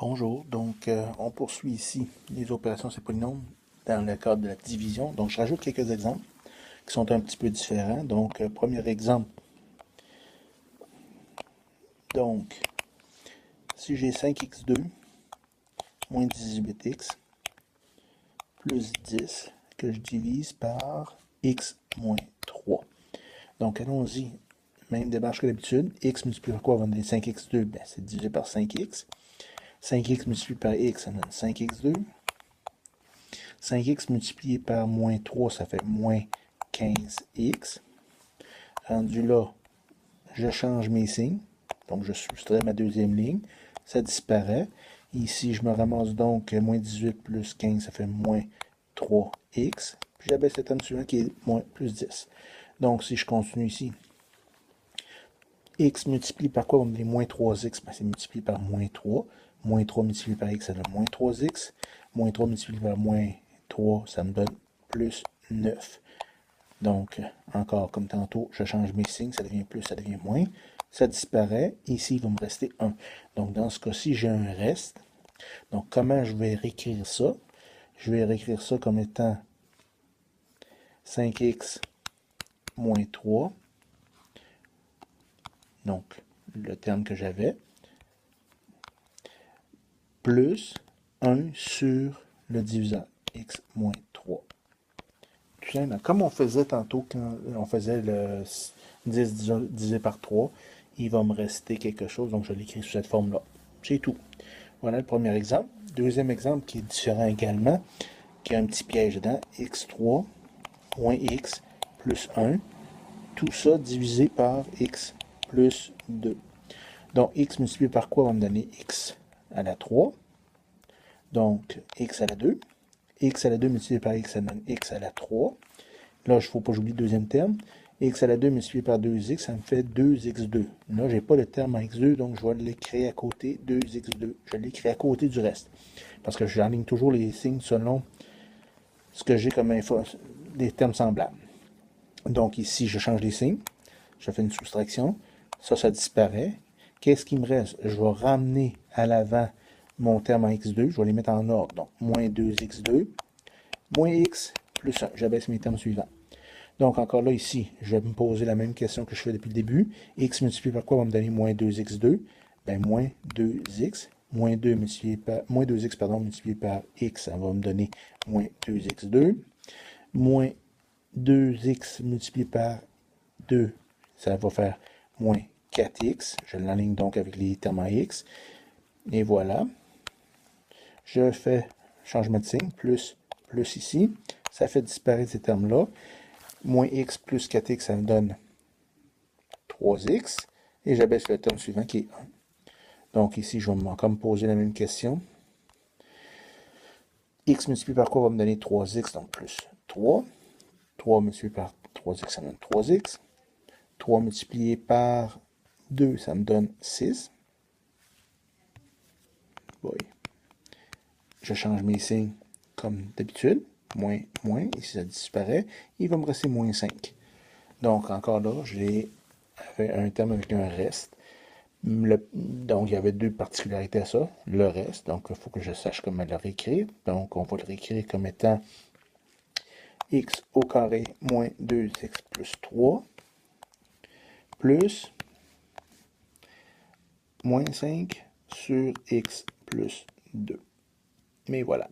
Bonjour, donc on poursuit ici les opérations sur polynômes dans le cadre de la division. Donc je rajoute quelques exemples qui sont un petit peu différents. Donc premier exemple, donc si j'ai 5x2 moins 18x plus 10 que je divise par x moins 3. Donc allons-y, même démarche que d'habitude. X multiplié par quoi va me donner 5x2? Ben, c'est divisé par 5x. 5x multiplié par x, ça donne 5x2. 5x multiplié par moins 3, ça fait moins 15x. Rendu là, je change mes signes. Donc, je soustrais ma deuxième ligne. Ça disparaît. Ici, je me ramasse donc moins 18 plus 15, ça fait moins 3x. Puis j'abaisse le terme suivant qui est moins plus 10. Donc, si je continue ici, x multiplié par quoi? On va me donner moins 3x. Ben, c'est multiplié par moins 3. Moins 3 multiplié par x, ça donne moins 3x. Moins 3 multiplié par moins 3, ça me donne plus 9. Donc, encore comme tantôt, je change mes signes, ça devient plus, ça devient moins. Ça disparaît. Ici, il va me rester 1. Donc, dans ce cas-ci, j'ai un reste. Donc, comment je vais réécrire ça? Je vais réécrire ça comme étant 5x moins 3. Donc, le terme que j'avais. Plus 1 sur le diviseur, x moins 3. Tout simplement, comme on faisait tantôt quand on faisait le 10 divisé par 3, il va me rester quelque chose, donc je l'écris sous cette forme-là. C'est tout. Voilà le premier exemple. Deuxième exemple qui est différent également, qui a un petit piège dedans, x3 moins x plus 1, tout ça divisé par x plus 2. Donc x multiplié par quoi va me donner x à la 3. Donc, x à la 2. X à la 2 multiplié par x, ça donne x à la 3. Là, il ne faut pas que j'oublie le deuxième terme. X à la 2 multiplié par 2x, ça me fait 2x2. Là, je n'ai pas le terme en x2, donc je vais l'écrire à côté 2x2. Je l'écris à côté du reste. Parce que j'enligne toujours les signes selon ce que j'ai comme info, des termes semblables. Donc ici, je change les signes. Je fais une soustraction. Ça disparaît. Qu'est-ce qui me reste? Je vais ramener à l'avant mon terme en x2, je vais les mettre en ordre. Donc, moins 2x2, moins x plus 1. J'abaisse mes termes suivants. Donc, encore là, ici, je vais me poser la même question que je fais depuis le début. X multiplié par quoi va me donner moins 2x2? Ben, moins 2x. Moins 2x, pardon, multiplié par x, ça va me donner moins 2x2. Moins 2x multiplié par 2, ça va faire moins 4x. Je l'enligne donc avec les termes en x. Et voilà. Je fais changement de signe, plus ici. Ça fait disparaître ces termes-là. Moins x plus 4x, ça me donne 3x. Et j'abaisse le terme suivant qui est 1. Donc ici, je vais encore me poser la même question. X multiplié par quoi va me donner 3x, donc plus 3. 3 multiplié par 3x, ça me donne 3x. 3 multiplié par 2, ça me donne 6. Oui. Je change mes signes comme d'habitude. Moins, moins, ici ça disparaît. Il va me rester moins 5. Donc, encore là, j'ai un terme avec un reste. Donc, il y avait deux particularités à ça. Le reste, donc il faut que je sache comment le réécrire. Donc, on va le réécrire comme étant x au carré moins 2x plus 3 plus moins 5 sur x plus 2. Mais voilà.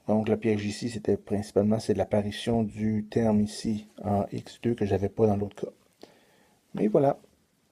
Donc, le piège ici, c'était principalement c'est l'apparition du terme ici en x2 que je n'avais pas dans l'autre cas. Mais voilà.